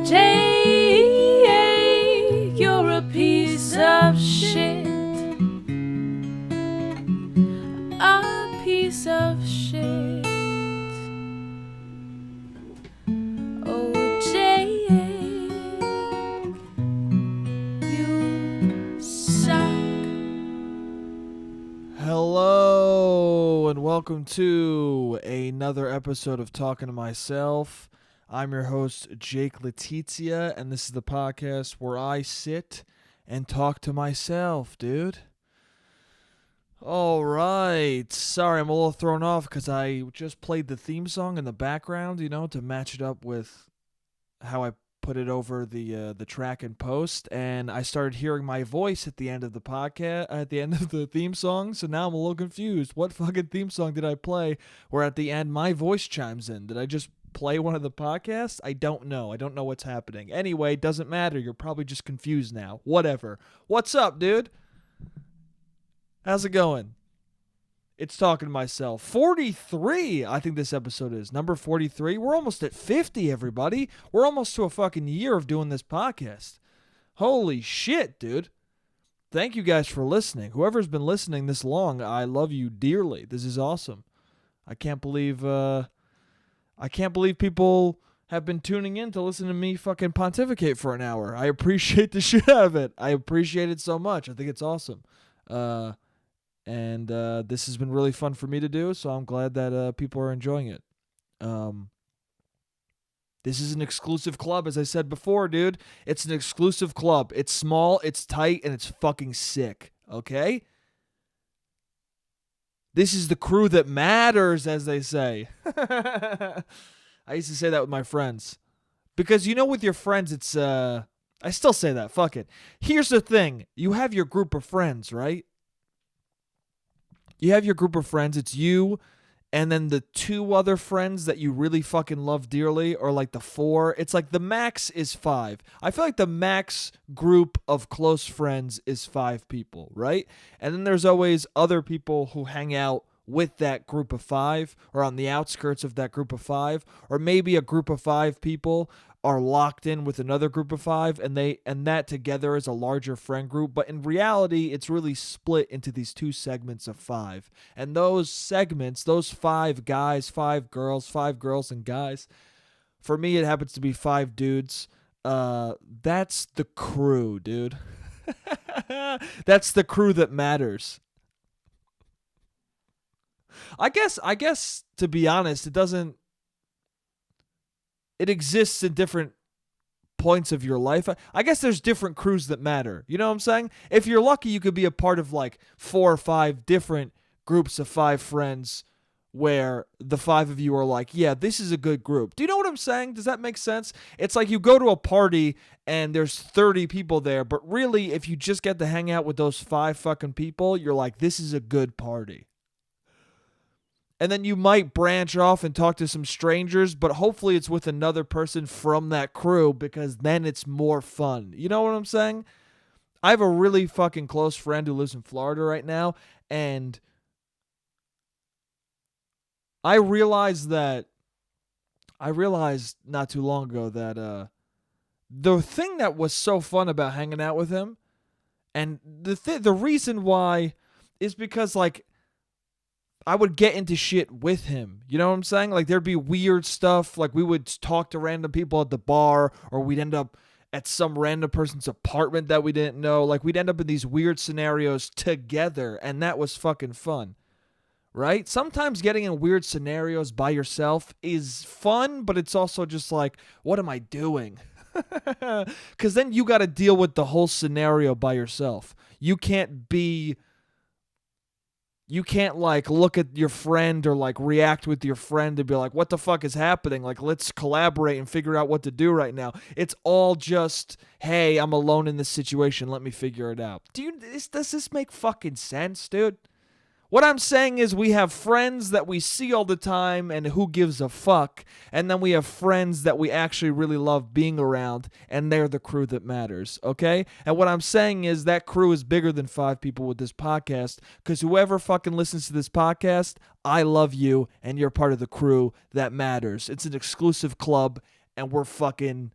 Jay, you're a piece of shit. A piece of shit. Oh, Jay, you suck. Hello, and welcome to another episode of Talking to Myself. I'm your host, Jake Letizia, and this is the podcast where I sit and talk to myself, dude. All right. Sorry, I'm a little thrown off because I just played the theme song in the background, to match it up with how I put it over the track and post, and I started hearing my voice at the end of the podcast, at the end of the theme song, so now I'm a little confused. What fucking theme song did I play where at the end my voice chimes in? Did I just play one of the podcasts? I don't know. I don't know what's happening. Anyway, doesn't matter. You're probably just confused now. Whatever. What's up, dude? How's it going? It's Talking to Myself. 43, I think this episode is. Number 43. We're almost at 50, everybody. We're almost to a fucking year of doing this podcast. Holy shit, dude. Thank you guys for listening. Whoever's been listening this long, I love you dearly. This is awesome. I can't believe people have been tuning in to listen to me fucking pontificate for an hour. I appreciate the shit out of it. I appreciate it so much. I think it's awesome. And this has been really fun for me to do, so I'm glad that people are enjoying it. This is an exclusive club, as I said before, dude. It's an exclusive club. It's small, it's tight, and it's fucking sick, okay? This is the crew that matters, as they say. I used to say that with my friends. Because, with your friends, it's, I still say that, fuck it. Here's the thing. You have your group of friends, right? You have your group of friends, it's you, and then the two other friends that you really fucking love dearly, or like the four. It's like the max is 5. I feel like the max group of close friends is 5 people, right? And then there's always other people who hang out with that group of 5, or on the outskirts of that group of 5, or maybe a group of 5 people are locked in with another group of 5, and that together is a larger friend group. But in reality, it's really split into these 2 segments of 5. And those segments, those 5 guys, 5 girls and guys, for me, it happens to be 5 dudes. That's the crew, dude. That's the crew that matters. I guess to be honest, it exists in different points of your life. I guess there's different crews that matter. You know what I'm saying? If you're lucky, you could be a part of like 4 or 5 different groups of 5 friends where the 5 of you are like, yeah, this is a good group. Do you know what I'm saying? Does that make sense? It's like you go to a party and there's 30 people there, but really, if you just get to hang out with those 5 fucking people, you're like, this is a good party. And then you might branch off and talk to some strangers, but hopefully it's with another person from that crew, because then it's more fun. You know what I'm saying? I have a really fucking close friend who lives in Florida right now, and I realized not too long ago that the thing that was so fun about hanging out with him, and the reason why is because, like, I would get into shit with him. You know what I'm saying? Like, there'd be weird stuff. Like, we would talk to random people at the bar, or we'd end up at some random person's apartment that we didn't know. Like, we'd end up in these weird scenarios together, and that was fucking fun. Right? Sometimes getting in weird scenarios by yourself is fun, but it's also just like, what am I doing? Because then you got to deal with the whole scenario by yourself. You can't like look at your friend or like react with your friend and be like, what the fuck is happening? Like, let's collaborate and figure out what to do right now. It's all just, hey, I'm alone in this situation. Let me figure it out. Does this make fucking sense, dude? What I'm saying is, we have friends that we see all the time and who gives a fuck, and then we have friends that we actually really love being around, and they're the crew that matters, okay? And what I'm saying is that crew is bigger than 5 people with this podcast, because whoever fucking listens to this podcast, I love you, and you're part of the crew that matters. It's an exclusive club, and we're fucking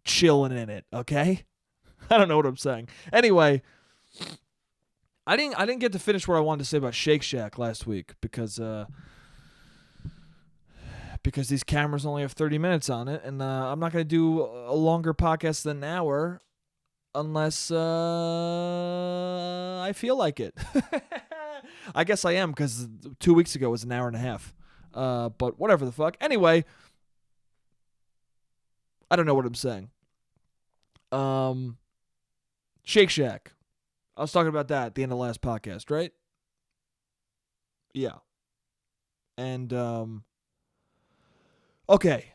chilling in it, okay? I don't know what I'm saying. Anyway, I didn't get to finish what I wanted to say about Shake Shack last week because these cameras only have 30 minutes on it, and I'm not going to do a longer podcast than an hour unless I feel like it. I guess I am, because 2 weeks ago was an hour and a half. But whatever the fuck. Anyway, I don't know what I'm saying. Shake Shack. I was talking about that at the end of the last podcast, right? Yeah. And, okay.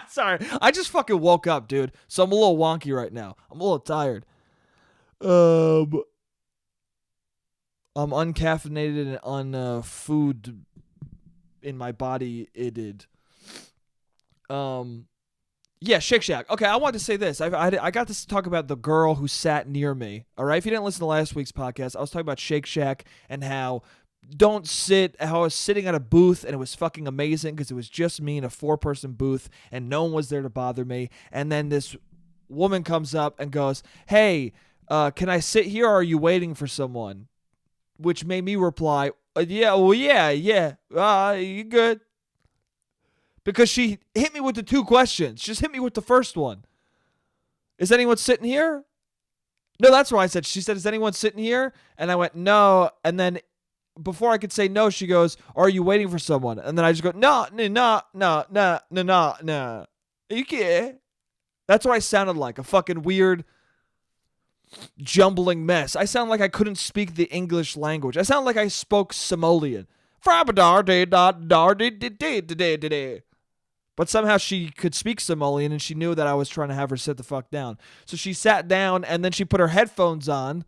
Sorry. I just fucking woke up, dude. So I'm a little wonky right now. I'm a little tired. I'm uncaffeinated and on food in my body. It did. Yeah, Shake Shack. Okay, I wanted to say this. I got to talk about the girl who sat near me. All right, if you didn't listen to last week's podcast, I was talking about Shake Shack and how I was sitting at a booth and it was fucking amazing because it was just me in a 4-person booth and no one was there to bother me. And then this woman comes up and goes, "Hey, can I sit here or are you waiting for someone?" Which made me reply, "Yeah, well, yeah. You good?" Because she hit me with the 2 questions. Just hit me with the first one. "Is anyone sitting here?" No, that's what I said. She said, "Is anyone sitting here?" And I went, "No." And then before I could say no, she goes, "Are you waiting for someone?" And then I just go, no. You can't. That's what I sounded like. A fucking weird, jumbling mess. I sound like I couldn't speak the English language. I sound like I spoke Somalian. But somehow she could speak Somalian and she knew that I was trying to have her sit the fuck down. So she sat down and then she put her headphones on.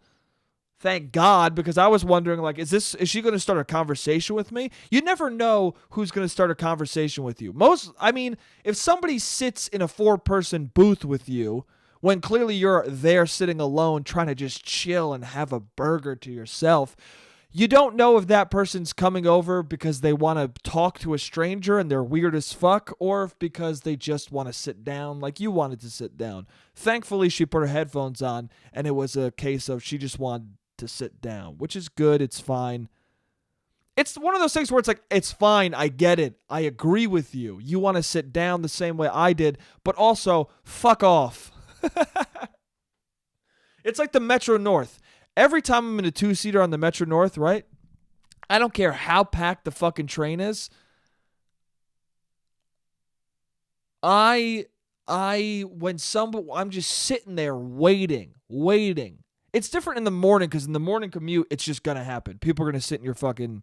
Thank God, because I was wondering, like, is she going to start a conversation with me? You never know who's going to start a conversation with you. If somebody sits in a 4-person booth with you when clearly you're there sitting alone trying to just chill and have a burger to yourself, you don't know if that person's coming over because they want to talk to a stranger and they're weird as fuck, or if because they just want to sit down like you wanted to sit down. Thankfully, she put her headphones on, and it was a case of she just wanted to sit down, which is good. It's fine. It's one of those things where it's like, it's fine. I get it. I agree with you. You want to sit down the same way I did, but also fuck off. It's like the Metro North. Every time I'm in a 2-seater on the Metro North, right? I don't care how packed the fucking train is. I'm just sitting there waiting. It's different in the morning because in the morning commute, it's just going to happen. People are going to sit in your fucking...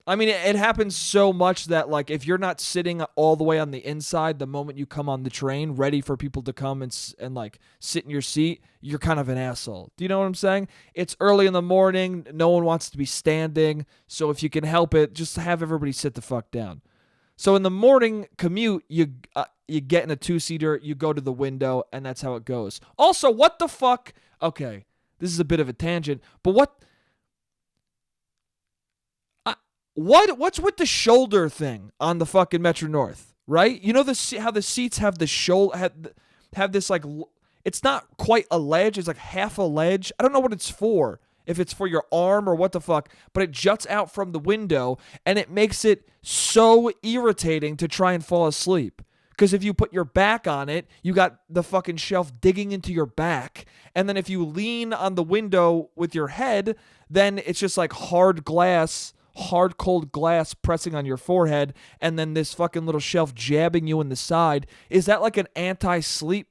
it happens so much that, like, if you're not sitting all the way on the inside the moment you come on the train, ready for people to come and like, sit in your seat, you're kind of an asshole. Do you know what I'm saying? It's early in the morning. No one wants to be standing. So if you can help it, just have everybody sit the fuck down. So in the morning commute, you get in a 2-seater, you go to the window, and that's how it goes. Also, what the fuck... Okay, this is a bit of a tangent, but what's with the shoulder thing on the fucking Metro North, right? You know how the seats have the shoulder, have this, like, it's not quite a ledge, it's like half a ledge. I don't know what it's for, if it's for your arm or what the fuck, but it juts out from the window, and it makes it so irritating to try and fall asleep. Because if you put your back on it, you got the fucking shelf digging into your back. And then if you lean on the window with your head, then it's just like hard cold glass pressing on your forehead. And then this fucking little shelf jabbing you in the side. Is that like an anti-sleep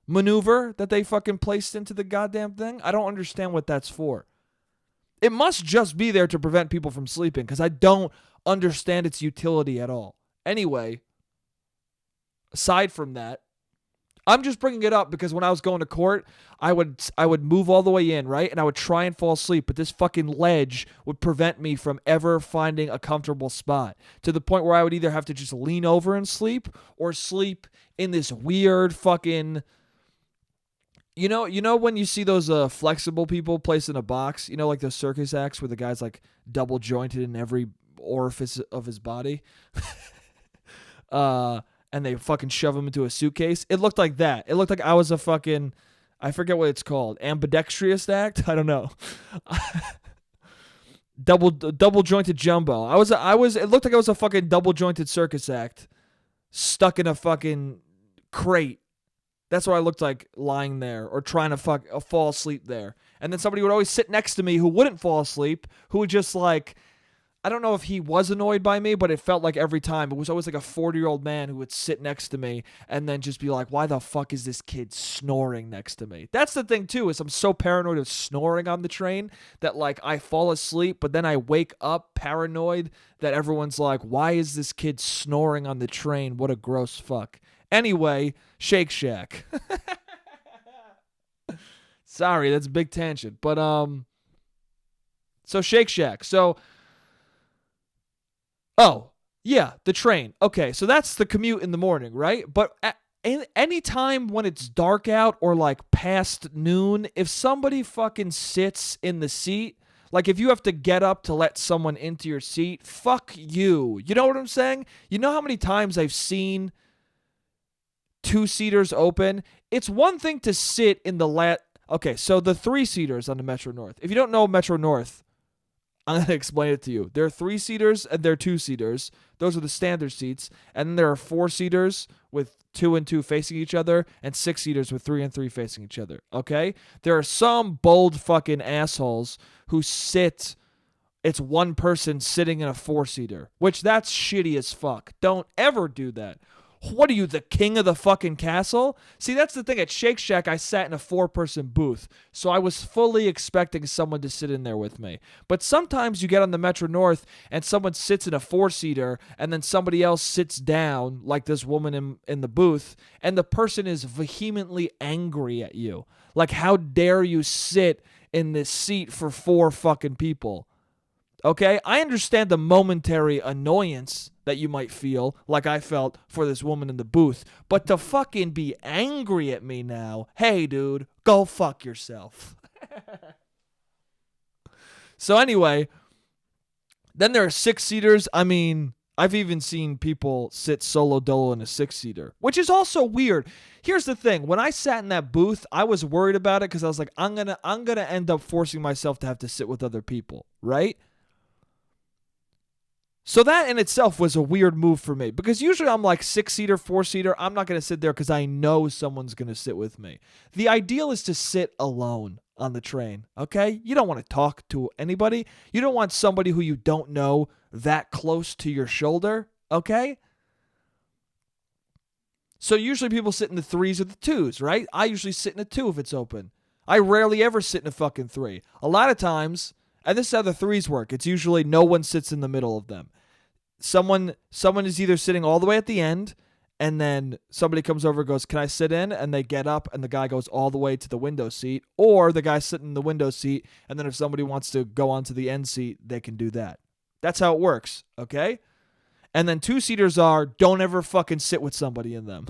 maneuver that they fucking placed into the goddamn thing? I don't understand what that's for. It must just be there to prevent people from sleeping, because I don't understand its utility at all. Anyway... Aside from that, I'm just bringing it up because when I was going to court, I would move all the way in, right? And I would try and fall asleep, but this fucking ledge would prevent me from ever finding a comfortable spot, to the point where I would either have to just lean over and sleep or sleep in this weird fucking... You know when you see those flexible people placed in a box, like those circus acts where the guy's like double jointed in every orifice of his body? and they fucking shove them into a suitcase. It looked like that. It looked like I was a fucking, I forget what it's called, ambidextrous act. I don't know. double jointed jumbo. I was. It looked like I was a fucking double jointed circus act, stuck in a fucking crate. That's what I looked like lying there or trying to fall asleep there. And then somebody would always sit next to me who wouldn't fall asleep, who would just like, I don't know if he was annoyed by me, but it felt like every time it was always like a 40-year-old man who would sit next to me and then just be like, why the fuck is this kid snoring next to me? That's the thing too, is I'm so paranoid of snoring on the train that like I fall asleep, but then I wake up paranoid that everyone's like, why is this kid snoring on the train? What a gross fuck. Anyway, Shake Shack. Sorry, that's a big tangent. But so Shake Shack. So oh, yeah, the train. Okay, so that's the commute in the morning, right? But any time when it's dark out or like past noon, if somebody fucking sits in the seat, like if you have to get up to let someone into your seat, fuck you. You know what I'm saying? You know how many times I've seen two-seaters open? It's one thing to sit in the Okay, so the three-seaters on the Metro North. If you don't know Metro North, I'm going to explain it to you. There are three-seaters and there are two-seaters. Those are the standard seats. And then there are four-seaters with 2 and 2 facing each other and six-seaters with 3 and 3 facing each other, okay? There are some bold fucking assholes who sit... It's one person sitting in a four-seater, which that's shitty as fuck. Don't ever do that. What are you, the king of the fucking castle? See, that's the thing. At Shake Shack, I sat in a 4-person booth, so I was fully expecting someone to sit in there with me. But sometimes you get on the Metro North and someone sits in a 4-seater and then somebody else sits down, like this woman in the booth, and the person is vehemently angry at you. Like, how dare you sit in this seat for 4 fucking people? Okay, I understand the momentary annoyance that you might feel, like I felt for this woman in the booth, but to fucking be angry at me now, hey dude, go fuck yourself. So anyway, then there are 6-seaters. I mean, I've even seen people sit solo dolo in a 6-seater, which is also weird. Here's the thing. When I sat in that booth, I was worried about it because I was like, I'm gonna end up forcing myself to have to sit with other people, right? So that in itself was a weird move for me because usually I'm like 6-seater, 4-seater. I'm not going to sit there because I know someone's going to sit with me. The ideal is to sit alone on the train, okay? You don't want to talk to anybody. You don't want somebody who you don't know that close to your shoulder, okay? So usually people sit in the 3s or the 2s, right? I usually sit in a 2 if it's open. I rarely ever sit in a fucking 3. A lot of times... And this is how the 3s work. It's usually no one sits in the middle of them. Someone is either sitting all the way at the end, and then somebody comes over and goes, can I sit in? And they get up, and the guy goes all the way to the window seat. Or the guy sitting in the window seat, and then if somebody wants to go onto the end seat, they can do that. That's how it works, okay? And then 2-seaters are, don't ever fucking sit with somebody in them.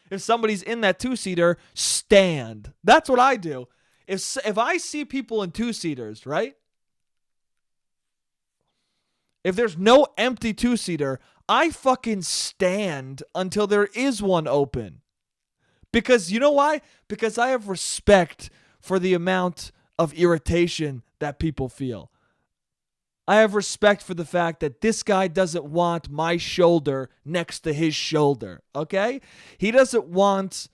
If somebody's in that 2-seater, stand. That's what I do. If I see people in 2-seaters, right? If there's no empty 2-seater, I fucking stand until there is one open. Because you know why? Because I have respect for the amount of irritation that people feel. I have respect for the fact that this guy doesn't want my shoulder next to his shoulder, okay? He doesn't want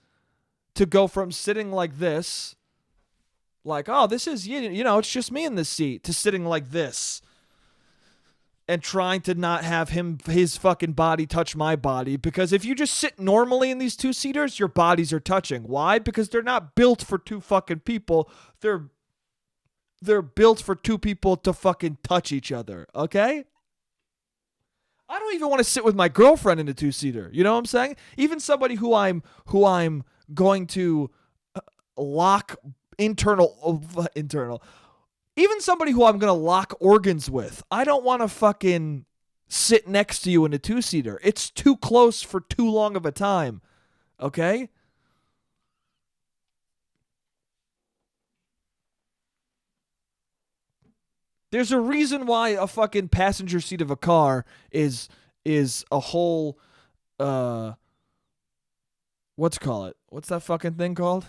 to go from sitting like this, like, oh, this is, you know, it's just me in this seat, to sitting like this and trying to not have his fucking body touch my body. Because if you just sit normally in these 2-seaters, your bodies are touching. Why? Because they're not built for 2 fucking people. They're built for 2 people to fucking touch each other, okay? I don't even want to sit with my girlfriend in a 2-seater. You know what I'm saying? Even somebody who I'm going to lock internal. Even somebody who I'm going to lock organs with. I don't want to fucking sit next to you in a 2-seater. It's too close for too long of a time. Okay? There's a reason why a fucking passenger seat of a car is a whole what's call it? What's that fucking thing called?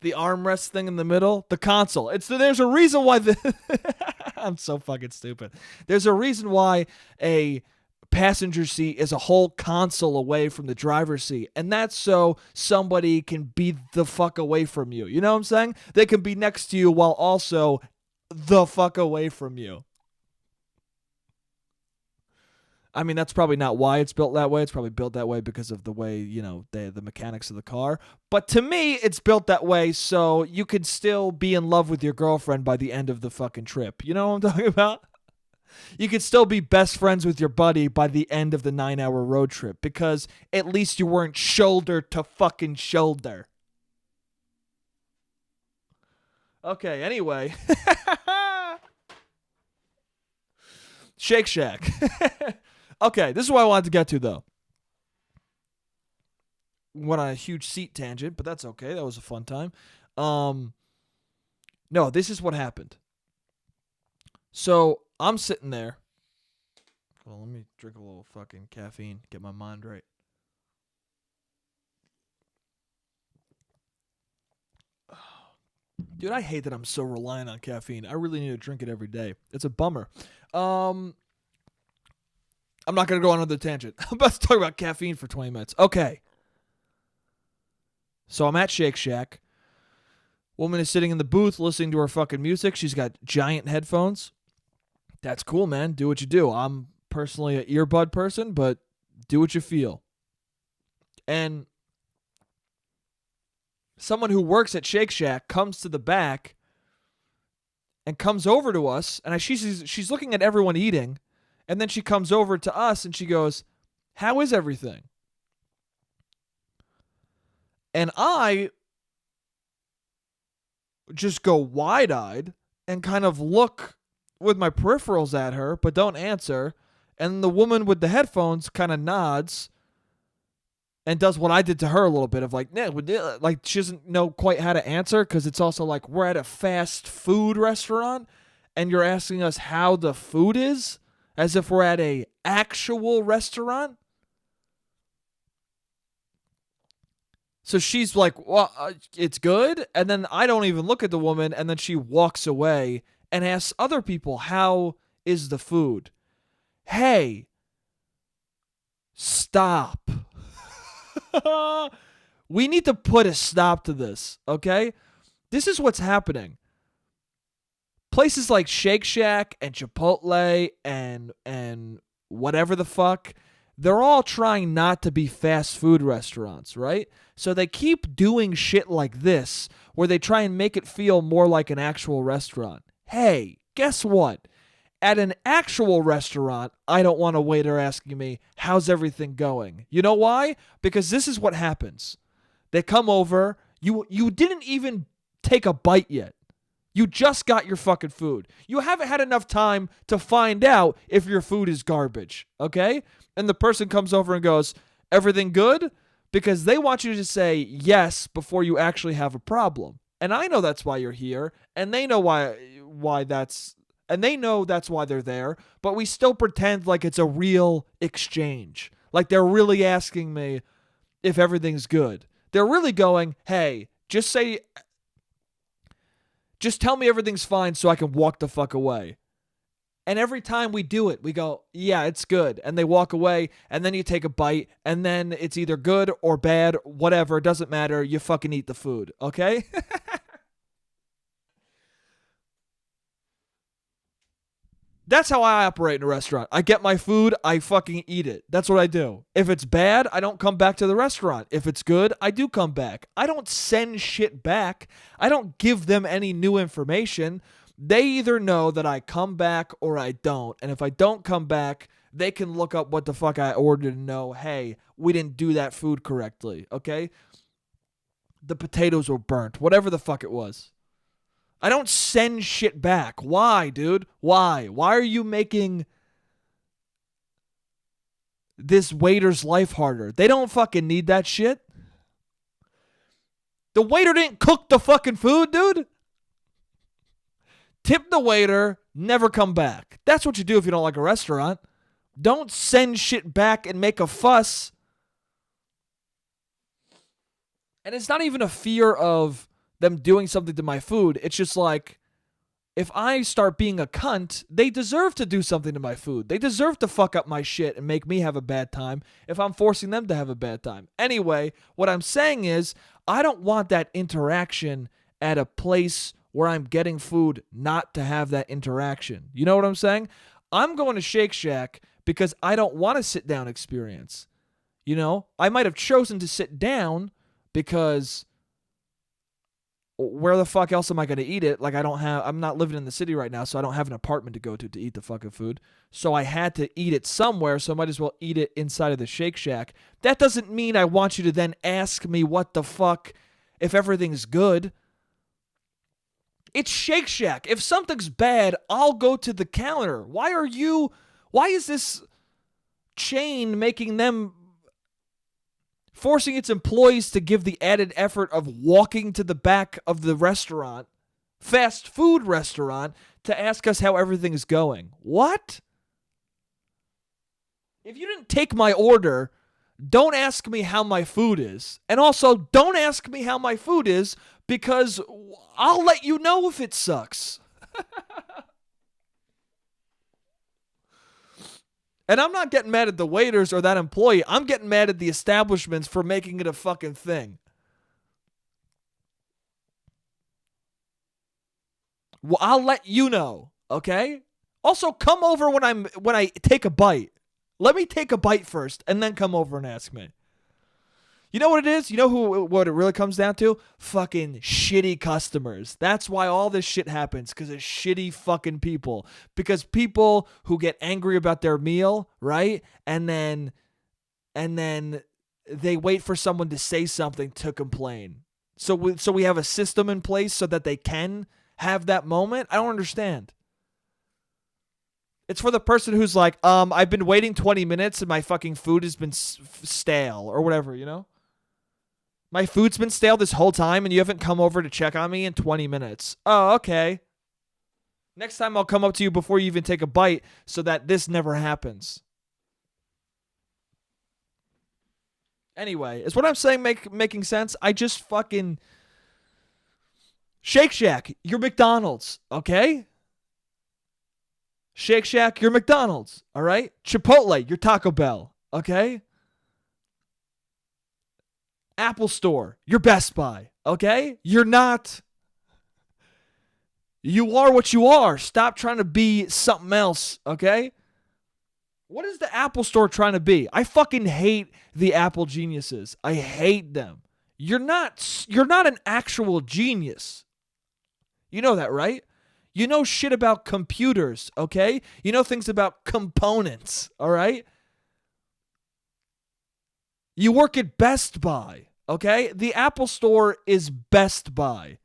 The armrest thing in the middle, the console. There's a reason why I'm so fucking stupid. There's a reason why a passenger seat is a whole console away from the driver's seat, and that's so somebody can be the fuck away from you. You know what I'm saying? They can be next to you while also the fuck away from you. I mean, that's probably not why it's built that way. It's probably built that way because of the way, the mechanics of the car. But to me, it's built that way so you could still be in love with your girlfriend by the end of the fucking trip. You know what I'm talking about? You could still be best friends with your buddy by the end of the 9-hour road trip because at least you weren't shoulder to fucking shoulder. Okay, anyway. Shake Shack. Okay, this is what I wanted to get to, though. Went on a huge seat tangent, but that's okay. That was a fun time. No, this is what happened. So I'm sitting there. Well, let me drink a little fucking caffeine, get my mind right. Dude, I hate that I'm so reliant on caffeine. I really need to drink it every day. It's a bummer. I'm not going to go on another tangent. I'm about to talk about caffeine for 20 minutes. Okay. So I'm at Shake Shack. Woman is sitting in the booth listening to her fucking music. She's got giant headphones. That's cool, man. Do what you do. I'm personally an earbud person, but do what you feel. And someone who works at Shake Shack comes to the back and comes over to us, and she's looking at everyone eating, and then she comes over to us and she goes, "How is everything?" And I just go wide-eyed and kind of look with my peripherals at her, but don't answer. And the woman with the headphones kind of nods and does what I did to her a little bit of like, nah, like she doesn't know quite how to answer because it's also like we're at a fast food restaurant and you're asking us how the food is as if we're at a actual restaurant. So she's like, well, it's good. And then I don't even look at the woman. And then she walks away and asks other people, how is the food? Hey, stop. We need to put a stop to this, okay? This is what's happening. Places like Shake Shack and Chipotle and whatever the fuck, they're all trying not to be fast food restaurants, right? So they keep doing shit like this where they try and make it feel more like an actual restaurant. Hey, guess what? At an actual restaurant, I don't want a waiter asking me, how's everything going? You know why? Because this is what happens. They come over, you didn't even take a bite yet. You just got your fucking food. You haven't had enough time to find out if your food is garbage, okay? And the person comes over and goes, everything good? Because they want you to say yes before you actually have a problem. And I know that's why you're here, and they know why that's... And they know that's why they're there, but we still pretend like it's a real exchange. Like they're really asking me if everything's good. They're really going, hey, just tell me everything's fine so I can walk the fuck away. And every time we do it, we go, yeah, it's good. And they walk away, and then you take a bite, and then it's either good or bad, whatever, it doesn't matter. You fucking eat the food, okay? That's how I operate in a restaurant. I get my food, I fucking eat it. That's what I do. If it's bad, I don't come back to the restaurant. If it's good, I do come back. I don't send shit back. I don't give them any new information. They either know that I come back or I don't. And if I don't come back, they can look up what the fuck I ordered and know, hey, we didn't do that food correctly, okay? The potatoes were burnt. Whatever the fuck it was. I don't send shit back. Why, dude? Why? Why are you making this waiter's life harder? They don't fucking need that shit. The waiter didn't cook the fucking food, dude. Tip the waiter, never come back. That's what you do if you don't like a restaurant. Don't send shit back and make a fuss. And it's not even a fear of them doing something to my food. It's just like, if I start being a cunt, they deserve to do something to my food. They deserve to fuck up my shit and make me have a bad time if I'm forcing them to have a bad time. Anyway, what I'm saying is, I don't want that interaction at a place where I'm getting food not to have that interaction. You know what I'm saying? I'm going to Shake Shack because I don't want a sit down experience. You know, I might have chosen to sit down because where the fuck else am I going to eat it? Like, I'm not living in the city right now, so I don't have an apartment to go to eat the fucking food. So I had to eat it somewhere, so I might as well eat it inside of the Shake Shack. That doesn't mean I want you to then ask me what the fuck if everything's good. It's Shake Shack. If something's bad, I'll go to the counter. Why is this chain forcing its employees to give the added effort of walking to the back of the restaurant, fast food restaurant, to ask us how everything is going? What? If you didn't take my order, don't ask me how my food is. And also, don't ask me how my food is because I'll let you know if it sucks. And I'm not getting mad at the waiters or that employee. I'm getting mad at the establishments for making it a fucking thing. Well, I'll let you know, okay? Also, come over when I take a bite. Let me take a bite first and then come over and ask me. You know what it is? You know what it really comes down to? Fucking shitty customers. That's why all this shit happens, because of shitty fucking people. Because people who get angry about their meal, right? And then they wait for someone to say something to complain. So we have a system in place so that they can have that moment. I don't understand. It's for the person who's like, I've been waiting 20 minutes and my fucking food has been stale or whatever, you know? My food's been stale this whole time and you haven't come over to check on me in 20 minutes. Oh, okay. Next time I'll come up to you before you even take a bite so that this never happens. Anyway, is what I'm saying making sense? I just fucking... Shake Shack, you're McDonald's, okay? Shake Shack, you're McDonald's, all right? Chipotle, you're Taco Bell, okay? Apple Store, you're Best Buy, okay? You're not. You are what you are. Stop trying to be something else, okay? What is the Apple Store trying to be? I fucking hate the Apple geniuses. I hate them. You're not an actual genius. You know that, right? You know shit about computers, okay? You know things about components, all right? You work at Best Buy, okay? The Apple Store is Best Buy.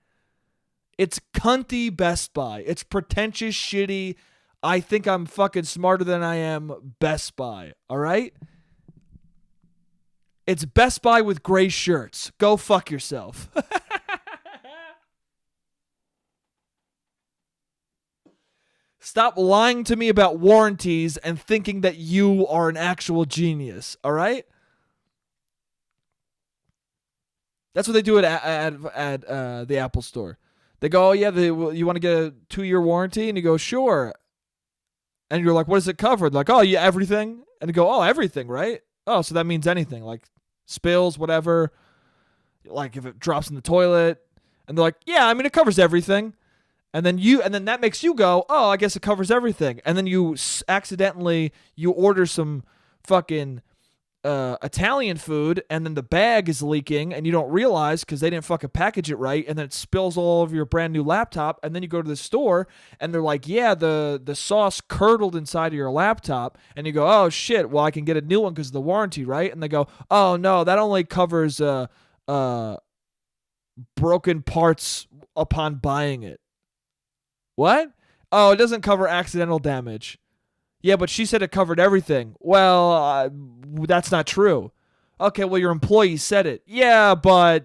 It's cunty Best Buy. It's pretentious, shitty, I think I'm fucking smarter than I am Best Buy, all right? It's Best Buy with gray shirts. Go fuck yourself. Stop lying to me about warranties and thinking that you are an actual genius, all right? That's what they do at the Apple Store. They go, oh, yeah, you want to get a 2-year warranty? And you go, sure. And you're like, what does it cover? They're like, oh, yeah, everything. And you go, oh, everything, right? Oh, so that means anything, like spills, whatever. Like if it drops in the toilet. And they're like, yeah, I mean, it covers everything. And then that makes you go, oh, I guess it covers everything. And then you accidentally order some fucking Italian food, and then the bag is leaking, and you don't realize because they didn't fucking package it right, and then it spills all over your brand new laptop. And then you go to the store, and they're like, yeah, the sauce curdled inside of your laptop. And you go, oh shit, well I can get a new one because of the warranty, right? And they go, oh no, that only covers broken parts upon buying it. What? Oh, it doesn't cover accidental damage. Yeah, but she said it covered everything. Well, that's not true. Okay, well, your employee said it. Yeah, but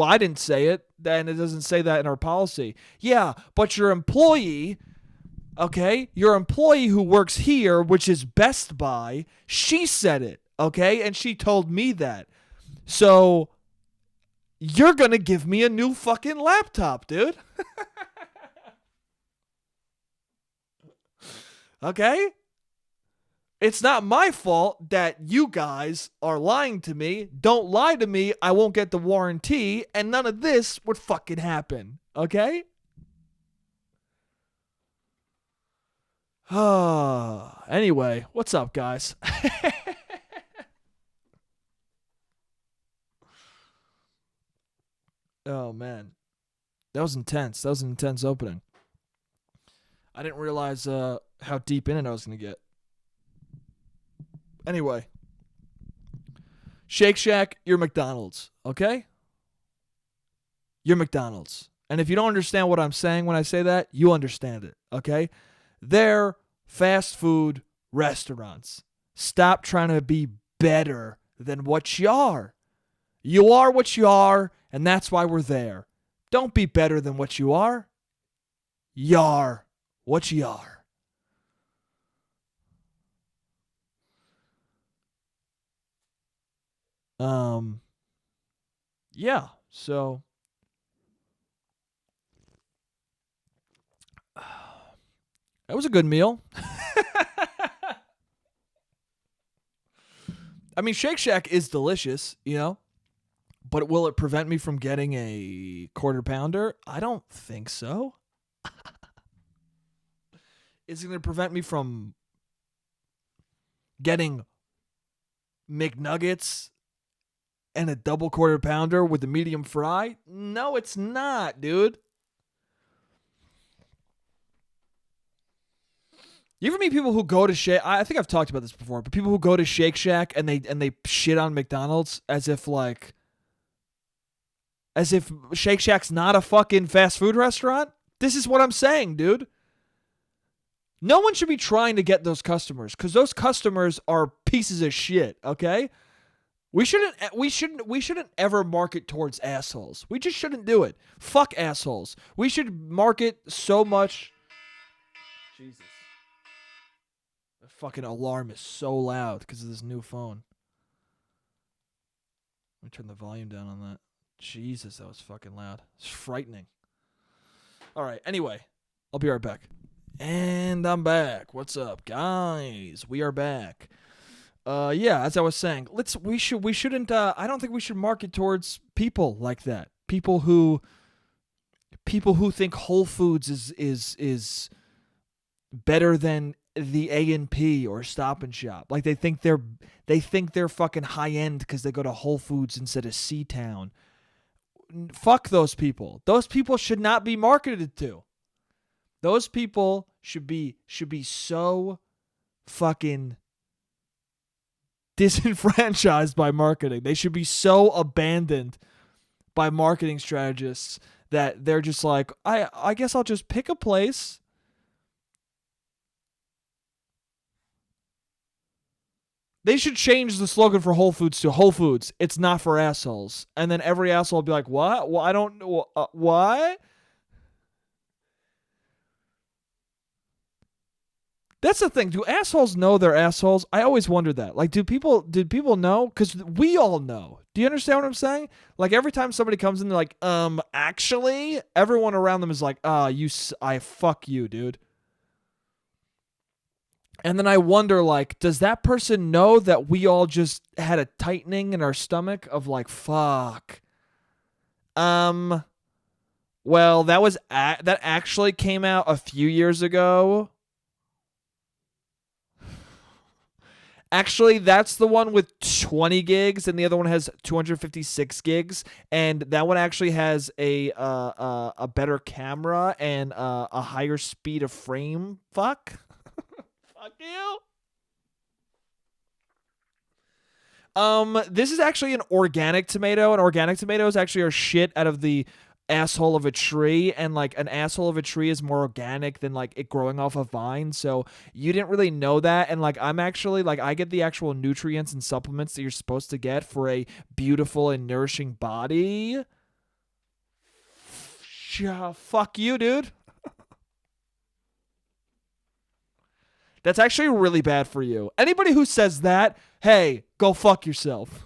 I didn't say it, and it doesn't say that in our policy. Yeah, but your employee Okay? Your employee who works here, which is Best Buy, she said it. Okay? And she told me that. So you're going to give me a new fucking laptop, dude. Okay? It's not my fault that you guys are lying to me. Don't lie to me. I won't get the warranty, and none of this would fucking happen. Okay? Anyway, what's up, guys? Oh, man. That was intense. That was an intense opening. I didn't realize how deep in it I was going to get. Anyway, Shake Shack, you're McDonald's, okay? You're McDonald's. And if you don't understand what I'm saying when I say that, you understand it, okay? They're fast food restaurants. Stop trying to be better than what you are. You are what you are, and that's why we're there. Don't be better than what you are. You are what you are. Yeah, so that was a good meal. I mean, Shake Shack is delicious, you know, but will it prevent me from getting a quarter pounder? I don't think so. Is it going to prevent me from getting McNuggets and a double quarter pounder with a medium fry? No, it's not, dude. You ever meet people who go to Shake? I think I've talked about this before, but people who go to Shake Shack and they shit on McDonald's as if Shake Shack's not a fucking fast food restaurant. This is what I'm saying, dude. No one should be trying to get those customers because those customers are pieces of shit. Okay, we shouldn't ever market towards assholes. We just shouldn't do it. Fuck assholes. We should market so much. Jesus. The fucking alarm is so loud because of this new phone. Let me turn the volume down on that. Jesus, that was fucking loud. It's frightening. All right, anyway, I'll be right back. And I'm back. What's up, guys? We are back. Yeah, as I was saying, we shouldn't I don't think we should market towards people like that. People who think Whole Foods is better than the A&P or Stop and Shop. Like they think they're fucking high end because they go to Whole Foods instead of C-Town. Fuck those people. Those people should not be marketed to. Those people should be so fucking disenfranchised by marketing. They should be so abandoned by marketing strategists that they're just like, I guess I'll just pick a place. They should change the slogan for Whole Foods to Whole Foods. It's not for assholes. And then every asshole will be like, what? Well, I don't know. What? That's the thing. Do assholes know they're assholes? I always wondered that. Like, did people know? Because we all know. Do you understand what I'm saying? Like, every time somebody comes in, they're like, actually, everyone around them is like, I fuck you, dude. And then I wonder, like, does that person know that we all just had a tightening in our stomach of like, fuck? Well, that actually came out a few years ago. Actually, that's the one with 20 gigs, and the other one has 256 gigs, and that one actually has a better camera and a higher speed of frame. Fuck. Fuck you. This is actually an organic tomato, and organic tomatoes actually are shit out of the asshole of a tree, and like an asshole of a tree is more organic than like it growing off a vine. So you didn't really know that, and like I'm actually like I get the actual nutrients and supplements that you're supposed to get for a beautiful and nourishing body. Fuck you, dude. That's actually really bad for you. Anybody who says that, hey, go fuck yourself.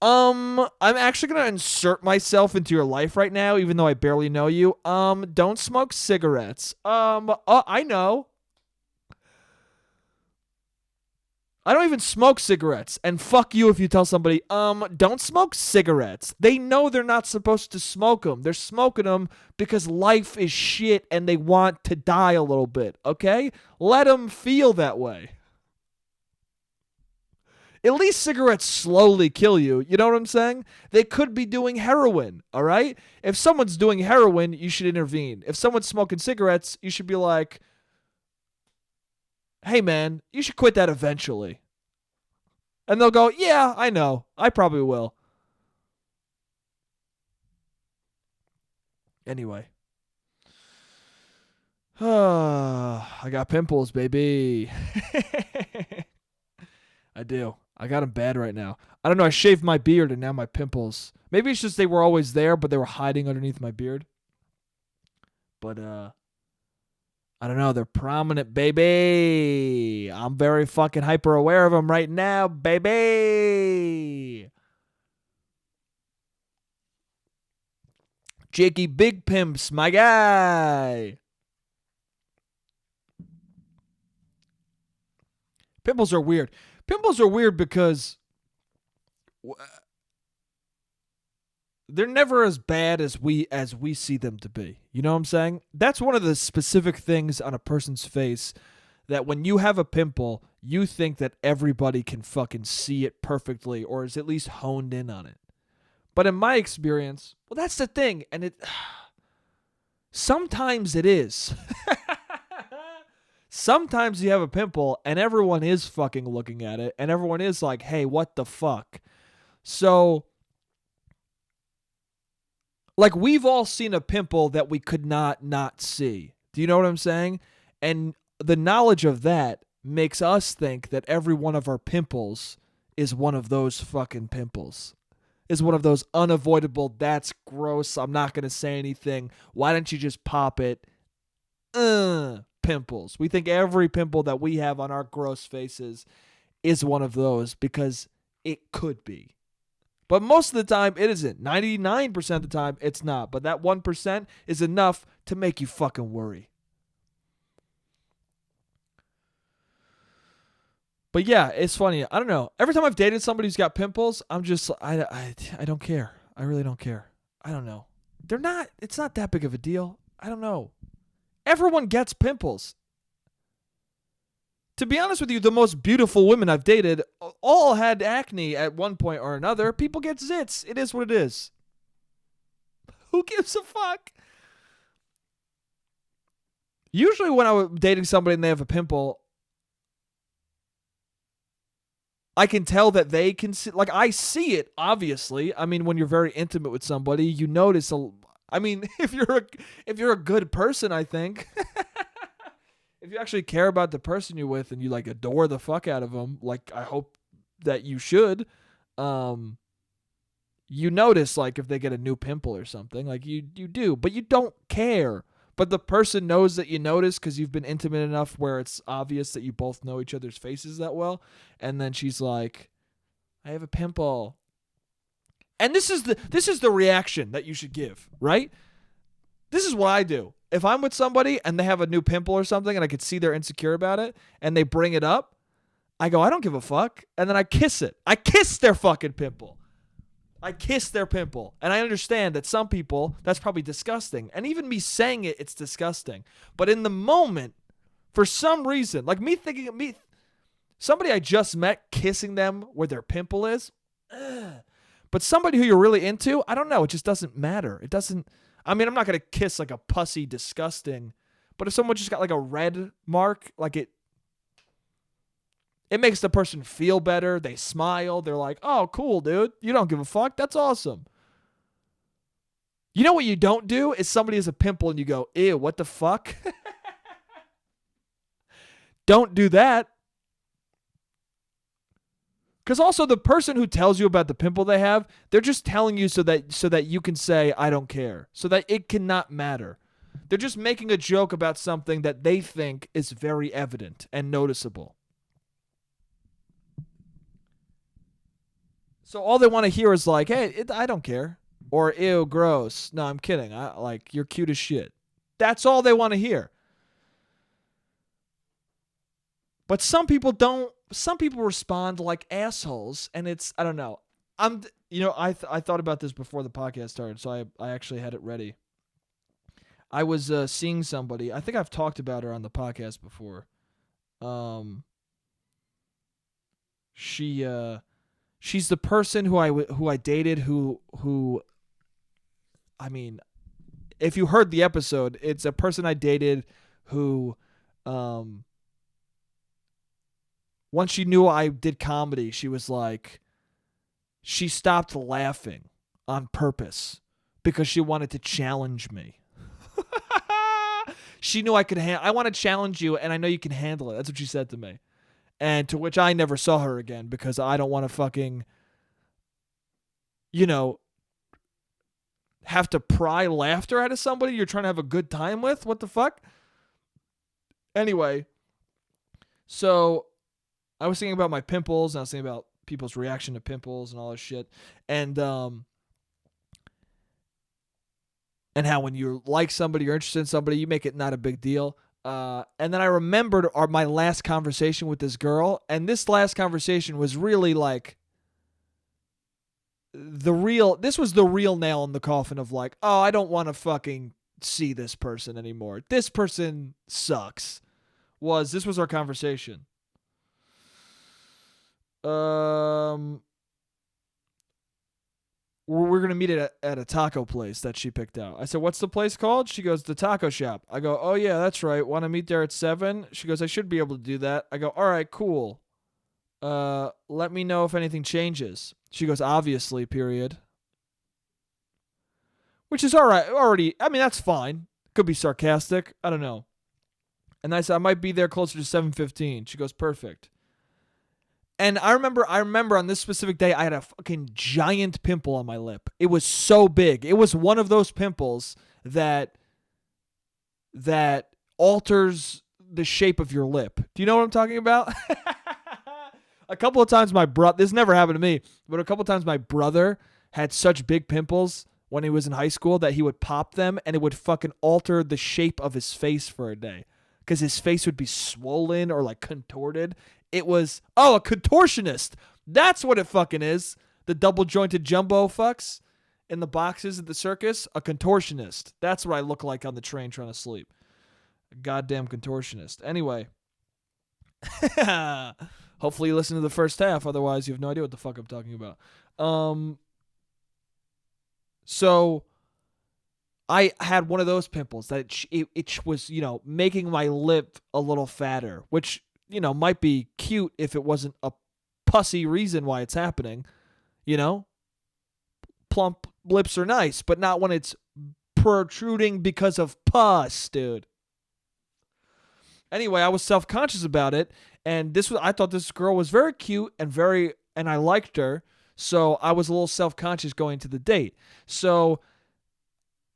I'm actually gonna insert myself into your life right now, even though I barely know you. Don't smoke cigarettes. I know. I don't even smoke cigarettes. And fuck you if you tell somebody, don't smoke cigarettes. They know they're not supposed to smoke them. They're smoking them because life is shit and they want to die a little bit, okay? Let them feel that way. At least cigarettes slowly kill you. You know what I'm saying? They could be doing heroin, all right? If someone's doing heroin, you should intervene. If someone's smoking cigarettes, you should be like, hey, man, you should quit that eventually. And they'll go, yeah, I know. I probably will. Anyway. I got pimples, baby. I do. I got them bad right now. I don't know. I shaved my beard and now my pimples. Maybe it's just they were always there, but they were hiding underneath my beard. But, I don't know. They're prominent, baby. I'm very fucking hyper aware of them right now, baby. Jakey Big Pimps, my guy. Pimples are weird. Pimples are weird because they're never as bad as we see them to be. You know what I'm saying? That's one of the specific things on a person's face that when you have a pimple, you think that everybody can fucking see it perfectly or is at least honed in on it. But in my experience, well, that's the thing, and it sometimes it is. Sometimes you have a pimple and everyone is fucking looking at it and everyone is like, hey, what the fuck? So, like, we've all seen a pimple that we could not see. Do you know what I'm saying? And the knowledge of that makes us think that every one of our pimples is one of those fucking pimples. Is one of those unavoidable, that's gross, I'm not going to say anything. Why don't you just pop it? Pimples. We think every pimple that we have on our gross faces is one of those because it could be. But most of the time, it isn't. 99% of the time, it's not. But that 1% is enough to make you fucking worry. But yeah, it's funny. I don't know. Every time I've dated somebody who's got pimples, I'm just, I don't care. I really don't care. I don't know. It's not that big of a deal. I don't know. Everyone gets pimples. To be honest with you, the most beautiful women I've dated all had acne at one point or another. People get zits. It is what it is. Who gives a fuck? Usually when I'm dating somebody and they have a pimple, I can tell that they can see, like, I see it, obviously. I mean, when you're very intimate with somebody, you notice if you're a good person, I think. If you actually care about the person you're with and you like adore the fuck out of them, like I hope that you should, you notice like if they get a new pimple or something, like you do, but you don't care. But the person knows that you notice because you've been intimate enough where it's obvious that you both know each other's faces that well. And then she's like, I have a pimple. And this is the reaction that you should give, right? This is what I do. If I'm with somebody and they have a new pimple or something and I could see they're insecure about it and they bring it up, I go, I don't give a fuck. And then I kiss it. I kiss their fucking pimple. I kiss their pimple. And I understand that some people, that's probably disgusting. And even me saying it, it's disgusting. But in the moment, for some reason, like somebody I just met kissing them where their pimple is, but somebody who you're really into, I don't know. It just doesn't matter. It doesn't. I mean, I'm not going to kiss like a pussy disgusting, but if someone just got like a red mark, like it makes the person feel better. They smile. They're like, oh, cool, dude. You don't give a fuck. That's awesome. You know what you don't do is somebody has a pimple and you go, ew, what the fuck? Don't do that. Because also the person who tells you about the pimple they have, they're just telling you so that you can say, I don't care. So that it cannot matter. They're just making a joke about something that they think is very evident and noticeable. So all they want to hear is like, hey, I don't care. Or, ew, gross. No, I'm kidding. You're cute as shit. That's all they want to hear. But some people don't. Some people respond like assholes, and it's, I don't know. I thought about this before the podcast started, so I actually had it ready. I was seeing somebody. I think I've talked about her on the podcast before. She's the person who I dated who I mean, if you heard the episode, it's a person I dated who once she knew I did comedy, she was like, she stopped laughing on purpose because she wanted to challenge me. She knew I could I want to challenge you, and I know you can handle it. That's what she said to me. And to which I never saw her again because I don't want to fucking, have to pry laughter out of somebody you're trying to have a good time with. What the fuck? Anyway, so I was thinking about my pimples, and I was thinking about people's reaction to pimples and all this shit. And how when you like somebody, you're interested in somebody, you make it not a big deal. And then I remembered my last conversation with this girl, and this last conversation was really like this was the real nail in the coffin of like, oh, I don't want to fucking see this person anymore. This person sucks. This was our conversation. We're going to meet at a taco place that she picked out. I said, what's the place called? She goes, the taco shop. I go, oh, yeah, that's right. Want to meet there at 7? She goes, I should be able to do that. I go, all right, cool. Let me know if anything changes. She goes, obviously, period. Which is all right. Already, I mean, that's fine. Could be sarcastic. I don't know. And I said, I might be there closer to 7:15. She goes, perfect. And I remember on this specific day, I had a fucking giant pimple on my lip. It was so big. It was one of those pimples that alters the shape of your lip. Do you know what I'm talking about? A couple of times this never happened to me, but a couple of times my brother had such big pimples when he was in high school that he would pop them and it would fucking alter the shape of his face for a day. Because his face would be swollen or like contorted. It was, a contortionist. That's what it fucking is. The double jointed jumbo fucks in the boxes at the circus. A contortionist. That's what I look like on the train trying to sleep. A goddamn contortionist. Anyway. Hopefully you listen to the first half. Otherwise you have no idea what the fuck I'm talking about. So I had one of those pimples that it was, making my lip a little fatter, which, might be cute if it wasn't a pussy reason why it's happening. Plump lips are nice, but not when it's protruding because of pus, dude. Anyway, I was self-conscious about it, and I thought this girl was very cute and I liked her, so I was a little self-conscious going to the date. So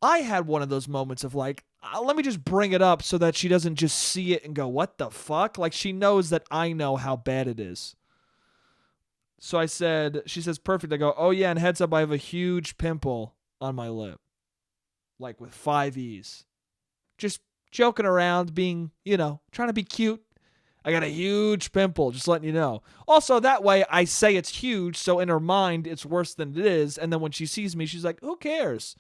I had one of those moments of like, let me just bring it up so that she doesn't just see it and go, what the fuck? Like, she knows that I know how bad it is. So she says, perfect. I go, oh yeah, and heads up, I have a huge pimple on my lip. Like with 5 E's. Just joking around, being, trying to be cute. I got a huge pimple, just letting you know. Also, that way I say it's huge, so in her mind it's worse than it is, and then when she sees me, she's like, who cares?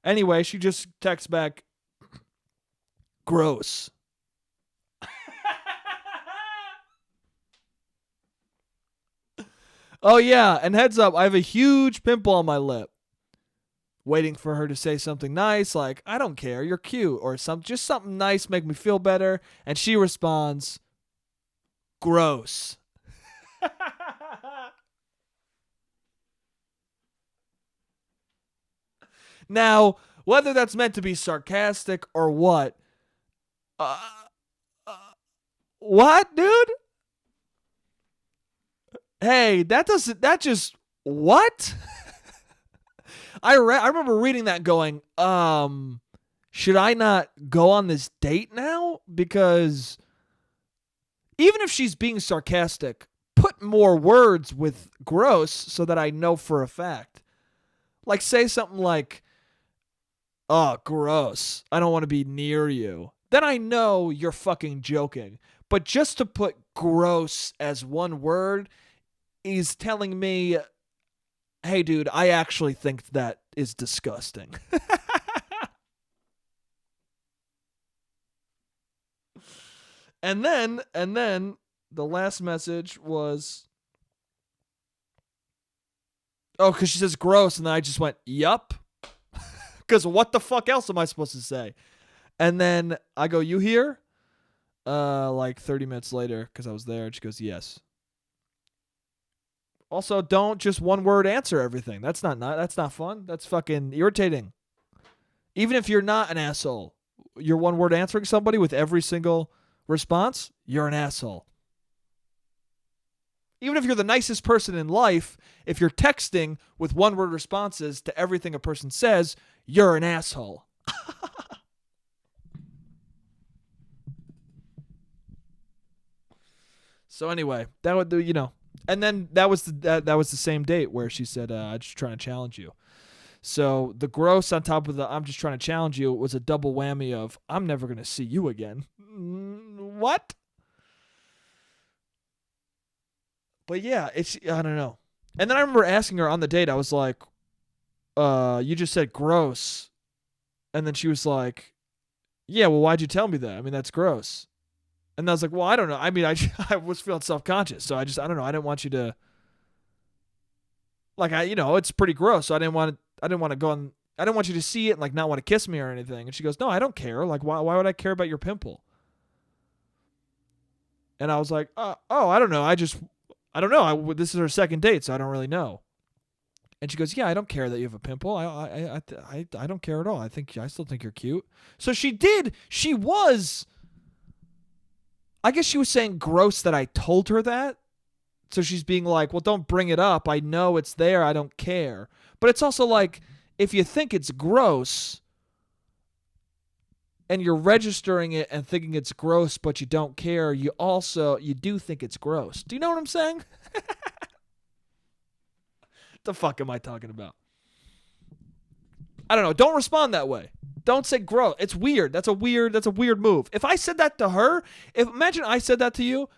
Anyway, she just texts back, gross. Oh yeah, and heads up, I have a huge pimple on my lip. Waiting for her to say something nice, like, I don't care, you're cute, or just something nice, make me feel better. And she responds, gross. Now, whether that's meant to be sarcastic or what, what, dude? Hey, that just, what? I remember reading that going, should I not go on this date now? Because even if she's being sarcastic, put more words with gross so that I know for a fact. Like, say something like, oh, gross. I don't want to be near you. Then I know you're fucking joking. But just to put gross as one word is telling me, hey, dude, I actually think that is disgusting. And then the last message was, oh, because she says gross, and then I just went, yup. Because what the fuck else am I supposed to say? And then I go, you here? Like 30 minutes later, because I was there, and she goes, yes. Also, don't just one word answer everything. That's not fun. That's fucking irritating. Even if you're not an asshole, you're one word answering somebody with every single response, you're an asshole. Even if you're the nicest person in life, if you're texting with one word responses to everything a person says, you're an asshole. So anyway, that would do, and then that was the same date where she said, "I'm just trying to challenge you." So the gross on top of the "I'm just trying to challenge you" was a double whammy of "I'm never gonna see you again." What? But yeah, I don't know. And then I remember asking her on the date. I was like, "You just said gross," and then she was like, "Yeah, well, why'd you tell me that? I mean, that's gross." And I was like, well, I don't know. I mean, I was feeling self-conscious. So I don't know. I didn't want you to, like, it's pretty gross. So I didn't want to go on, I didn't want you to see it and, like, not want to kiss me or anything. And she goes, no, I don't care. Like, why would I care about your pimple? And I was like, I don't know. I don't know. This is our second date, so I don't really know. And she goes, yeah, I don't care that you have a pimple. I don't care at all. I still think you're cute. So she did. She was, I guess she was saying gross that I told her that. So she's being like, well, don't bring it up. I know it's there. I don't care. But it's also like, if you think it's gross and you're registering it and thinking it's gross, but you don't care, you do think it's gross. Do you know what I'm saying? The fuck am I talking about? I don't know. Don't respond that way. Don't say gross. It's weird. That's a weird move. If I said that to her, imagine I said that to you.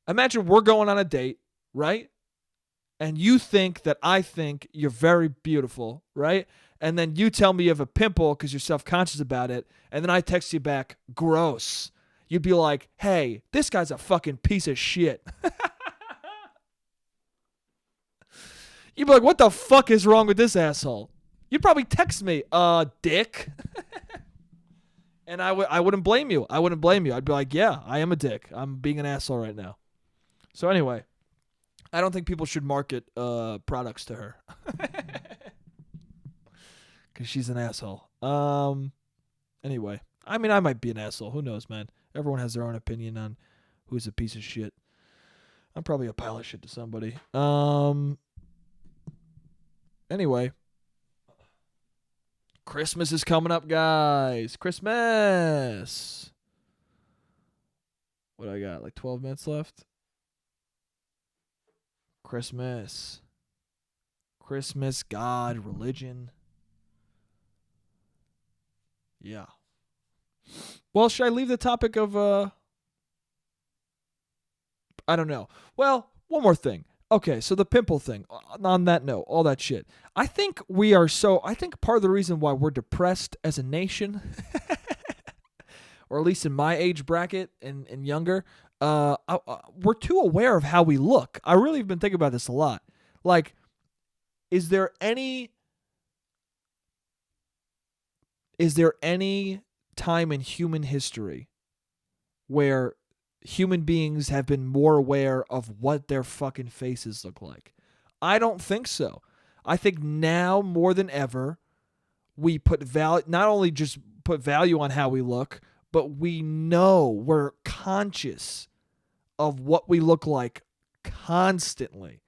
Imagine we're going on a date, right? And you think that I think you're very beautiful, right? And then you tell me you have a pimple because you're self-conscious about it. And then I text you back, gross. You'd be like, hey, this guy's a fucking piece of shit. You'd be like, what the fuck is wrong with this asshole? You'd probably text me, dick. And I wouldn't blame you. I'd be like, yeah, I am a dick. I'm being an asshole right now. So anyway, I don't think people should market products to her. Because she's an asshole. Anyway, I mean, I might be an asshole. Who knows, man? Everyone has their own opinion on who's a piece of shit. I'm probably a pile of shit to somebody. Anyway, Christmas is coming up, guys. Christmas. What do I got? Like 12 minutes left? Christmas. Christmas, God, religion. Yeah. Well, should I leave the topic of I don't know. Well, one more thing. Okay, so the pimple thing. On that note, all that shit. I think part of the reason why we're depressed as a nation, or at least in my age bracket and younger, we're too aware of how we look. I really have been thinking about this a lot. Like, is there any time in human history where human beings have been more aware of what their fucking faces look like? I don't think so. I think now more than ever, we not only just put value on how we look, but we're conscious of what we look like constantly.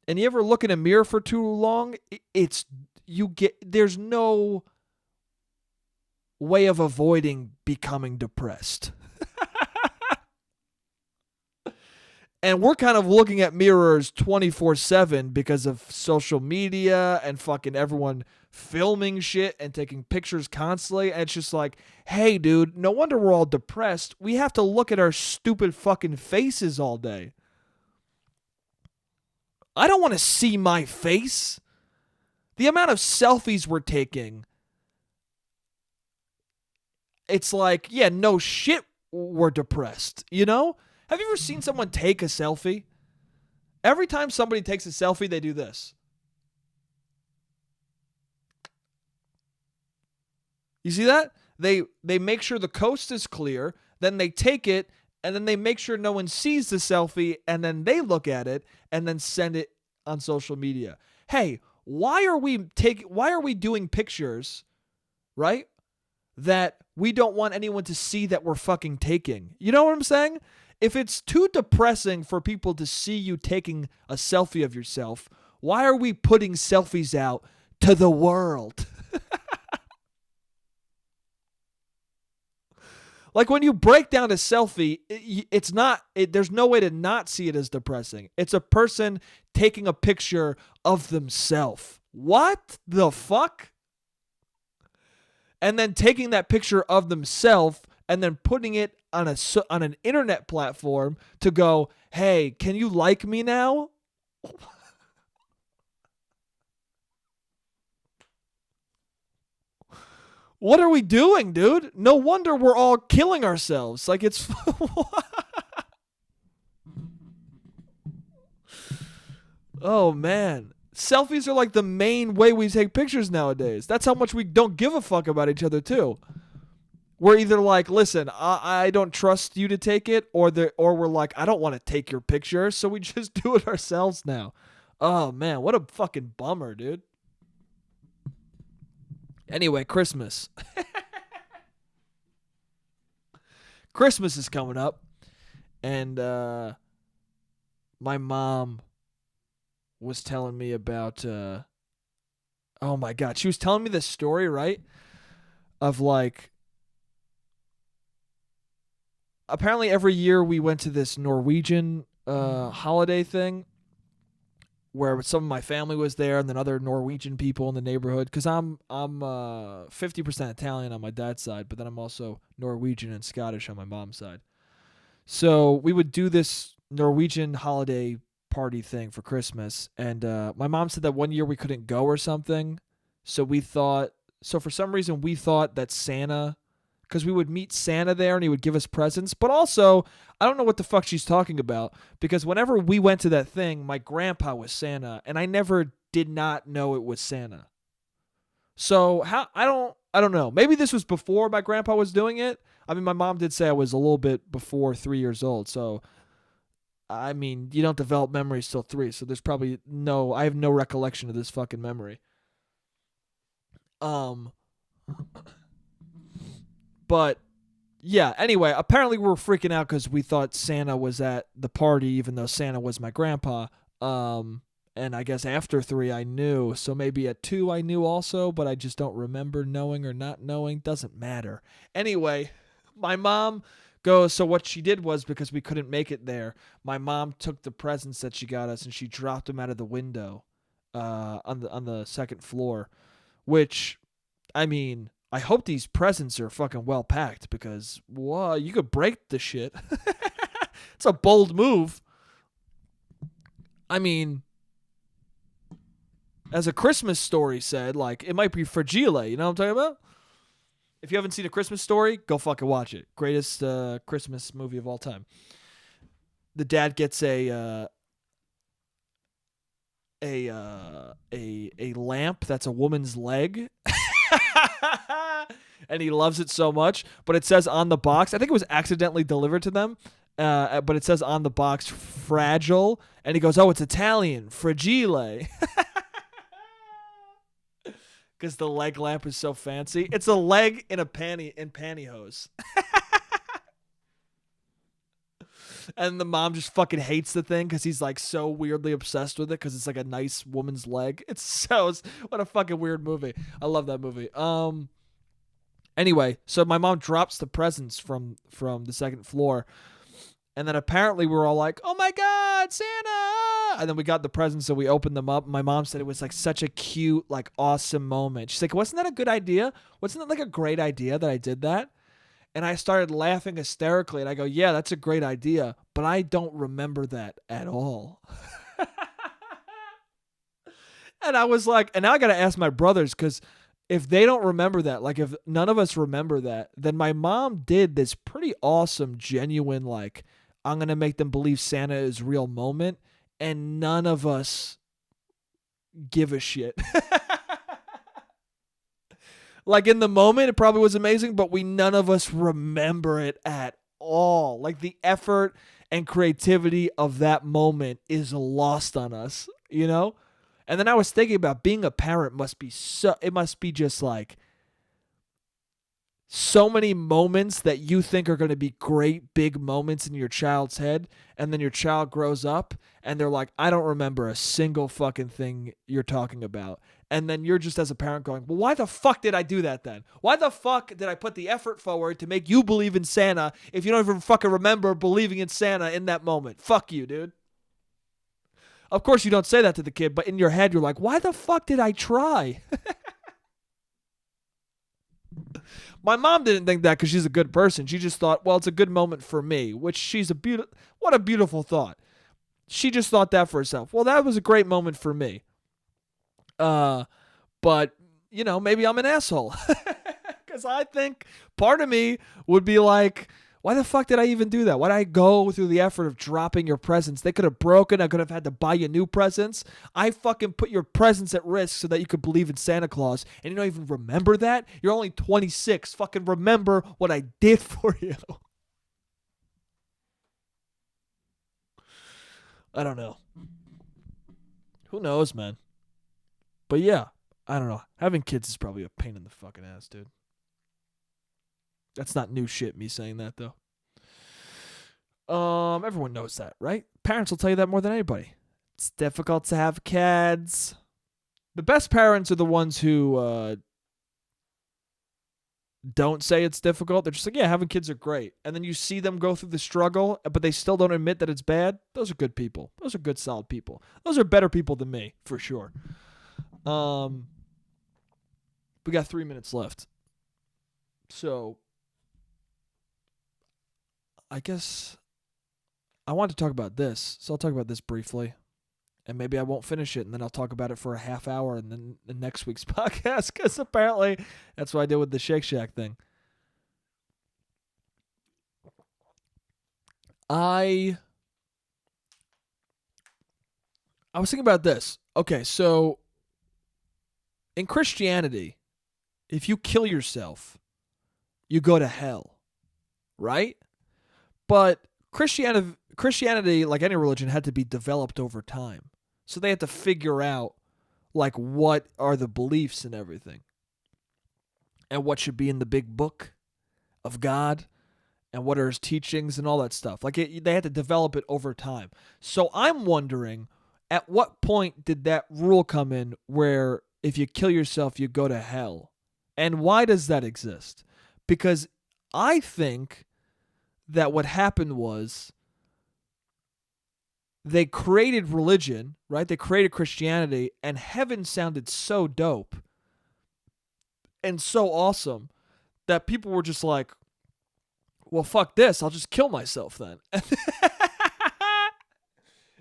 And you ever look in a mirror for too long, there's no way of avoiding becoming depressed. And we're kind of looking at mirrors 24/7 because of social media and fucking everyone filming shit and taking pictures constantly. And it's just like, hey, dude, no wonder we're all depressed. We have to look at our stupid fucking faces all day. I don't want to see my face. The amount of selfies we're taking, it's like, yeah, no shit, we're depressed, you know? Have you ever seen someone take a selfie? Every time somebody takes a selfie, they do this. You see that? They make sure the coast is clear, then they take it, and then they make sure no one sees the selfie, and then they look at it, and then send it on social media. Hey, why are we doing pictures, right, that we don't want anyone to see that we're fucking taking? You know what I'm saying? If it's too depressing for people to see you taking a selfie of yourself, why are we putting selfies out to the world? Like when you break down a selfie, there's no way to not see it as depressing. It's a person taking a picture of themselves. What the fuck? And then taking that picture of themselves and then putting it on an internet platform to go, hey, can you like me now? What are we doing, dude? No wonder we're all killing ourselves. Like it's Oh man. Selfies are like the main way we take pictures nowadays. That's how much we don't give a fuck about each other too. We're either like, listen, I don't trust you to take it, or we're like, I don't want to take your picture, so we just do it ourselves now. Oh man, what a fucking bummer, dude. Anyway, Christmas. Christmas is coming up, and my mom was telling me about oh my god, she was telling me this story, right? Of like, apparently every year we went to this Norwegian holiday thing where some of my family was there and then other Norwegian people in the neighborhood, because I'm 50% Italian on my dad's side, but then I'm also Norwegian and Scottish on my mom's side. So we would do this Norwegian holiday party thing for Christmas, and my mom said that one year we couldn't go or something, so for some reason we thought that Santa, because we would meet Santa there and he would give us presents. But also, I don't know what the fuck she's talking about, because whenever we went to that thing, my grandpa was Santa and I never did not know it was Santa. So I don't know. Maybe this was before my grandpa was doing it. I mean, my mom did say I was a little bit before 3 years old. So I mean, you don't develop memories till 3, so there's probably I have no recollection of this fucking memory. Um But yeah, anyway, apparently we were freaking out because we thought Santa was at the party, even though Santa was my grandpa. And I guess after 3 I knew, so maybe at 2 I knew also, but I just don't remember knowing or not knowing. Doesn't matter. Anyway, my mom goes, so what she did was, because we couldn't make it there, my mom took the presents that she got us and she dropped them out of the window on the second floor, which, I mean, I hope these presents are fucking well packed, because whoa, you could break the shit. It's a bold move. I mean, as A Christmas Story said, like, it might be fragile. You know what I'm talking about? If you haven't seen A Christmas Story, go fucking watch it. Greatest Christmas movie of all time. The dad gets a lamp that's a woman's leg. And he loves it so much, but it says on the box, I think it was accidentally delivered to them, but it says on the box fragile, and he goes, oh, it's Italian, fragile. Because the leg lamp is so fancy. It's a leg in pantyhose. And the mom just fucking hates the thing because he's like so weirdly obsessed with it because it's like a nice woman's leg. What a fucking weird movie. I love that movie. Anyway, so my mom drops the presents from the second floor. And then apparently we were all like, oh my God, Santa. And then we got the presents and we opened them up. My mom said it was like such a cute, like awesome moment. She's like, wasn't that a good idea? Wasn't it like a great idea that I did that? And I started laughing hysterically. And I go, yeah, that's a great idea. But I don't remember that at all. And I was like, and now I got to ask my brothers because if they don't remember that, like if none of us remember that, then my mom did this pretty awesome, genuine, like, I'm going to make them believe Santa is real moment. And none of us give a shit. Like in the moment, it probably was amazing, but none of us remember it at all. Like the effort and creativity of that moment is lost on us, you know? And then I was thinking about being a parent it must be just like so many moments that you think are going to be great big moments in your child's head, and then your child grows up and they're like, I don't remember a single fucking thing you're talking about. And then you're just as a parent going, well, why the fuck did I do that then? Why the fuck did I put the effort forward to make you believe in Santa if you don't even fucking remember believing in Santa in that moment? Fuck you, dude. Of course you don't say that to the kid, but in your head you're like, why the fuck did I try? My mom didn't think that because she's a good person. She just thought, well, it's a good moment for me, which what a beautiful thought. She just thought that for herself. Well, that was a great moment for me. But, you know, maybe I'm an asshole. Because I think part of me would be like, why the fuck did I even do that? Why did I go through the effort of dropping your presents? They could have broken. I could have had to buy you new presents. I fucking put your presents at risk so that you could believe in Santa Claus. And you don't even remember that? You're only 26. Fucking remember what I did for you. I don't know. Who knows, man? But yeah, I don't know. Having kids is probably a pain in the fucking ass, dude. That's not new shit, me saying that, though. Everyone knows that, right? Parents will tell you that more than anybody. It's difficult to have kids. The best parents are the ones who don't say it's difficult. They're just like, yeah, having kids are great. And then you see them go through the struggle, but they still don't admit that it's bad. Those are good people. Those are good, solid people. Those are better people than me, for sure. We got 3 minutes left. So I guess I want to talk about this. So I'll talk about this briefly. And maybe I won't finish it, and then I'll talk about it for a half hour and then the next week's podcast, because apparently that's what I did with the Shake Shack thing. I was thinking about this. Okay, so in Christianity, if you kill yourself, you go to hell, right? But Christianity, like any religion, had to be developed over time. So they had to figure out, like, what are the beliefs and everything. And what should be in the big book of God. And what are his teachings and all that stuff. Like, they had to develop it over time. So I'm wondering, at what point did that rule come in where if you kill yourself, you go to hell? And why does that exist? Because I think that what happened was they created religion, right? They created Christianity, and heaven sounded so dope and so awesome that people were just like, well, fuck this. I'll just kill myself then.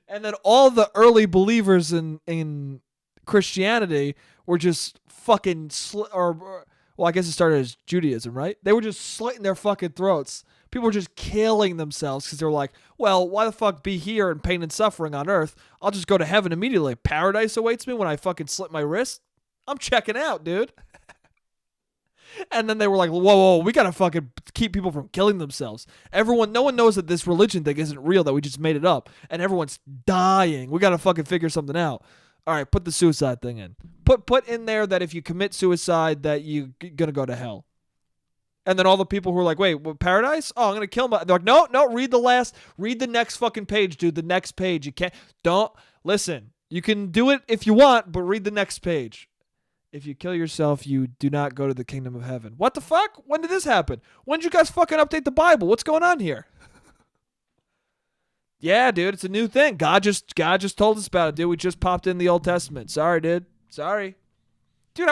And then all the early believers in Christianity were just fucking, well, I guess it started as Judaism, right? They were just slitting their fucking throats. People were just killing themselves because they were like, well, why the fuck be here in pain and suffering on earth? I'll just go to heaven immediately. Paradise awaits me when I fucking slit my wrist. I'm checking out, dude. And then they were like, whoa, we gotta fucking keep people from killing themselves. No one knows that this religion thing isn't real, that we just made it up. And everyone's dying. We gotta fucking figure something out. All right, put the suicide thing in. Put in there that if you commit suicide that you're gonna go to hell. And then all the people who are like, wait, what, paradise? Oh, I'm going to kill my... They're like, no, read the next fucking page, dude. The next page. You can't... Don't... Listen, you can do it if you want, but read the next page. If you kill yourself, you do not go to the kingdom of heaven. What the fuck? When did this happen? When did you guys fucking update the Bible? What's going on here? Yeah, dude, it's a new thing. God just told us about it, dude. We just popped in the Old Testament. Sorry, dude. Sorry. Dude,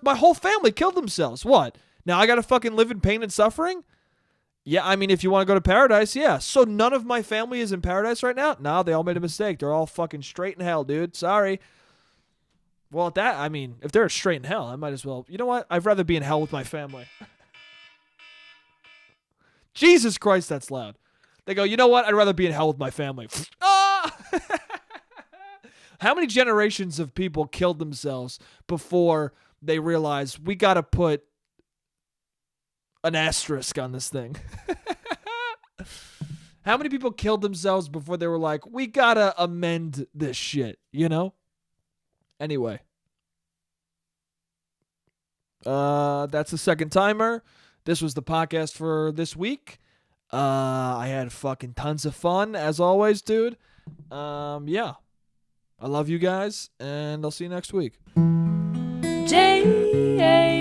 my whole family killed themselves. What? Now I gotta fucking live in pain and suffering? Yeah, I mean, if you want to go to paradise, yeah. So none of my family is in paradise right now? No, they all made a mistake. They're all fucking straight in hell, dude. Sorry. Well, if they're straight in hell, I might as well. You know what? I'd rather be in hell with my family. Jesus Christ, that's loud. They go, you know what? I'd rather be in hell with my family. Ah! How many generations of people killed themselves before they realized we got to put an asterisk on this thing? How many people killed themselves before they were like, we got to amend this shit, you know? Anyway. That's the second timer. This was the podcast for this week. I had fucking tons of fun, as always, dude. Yeah. I love you guys, and I'll see you next week. J-A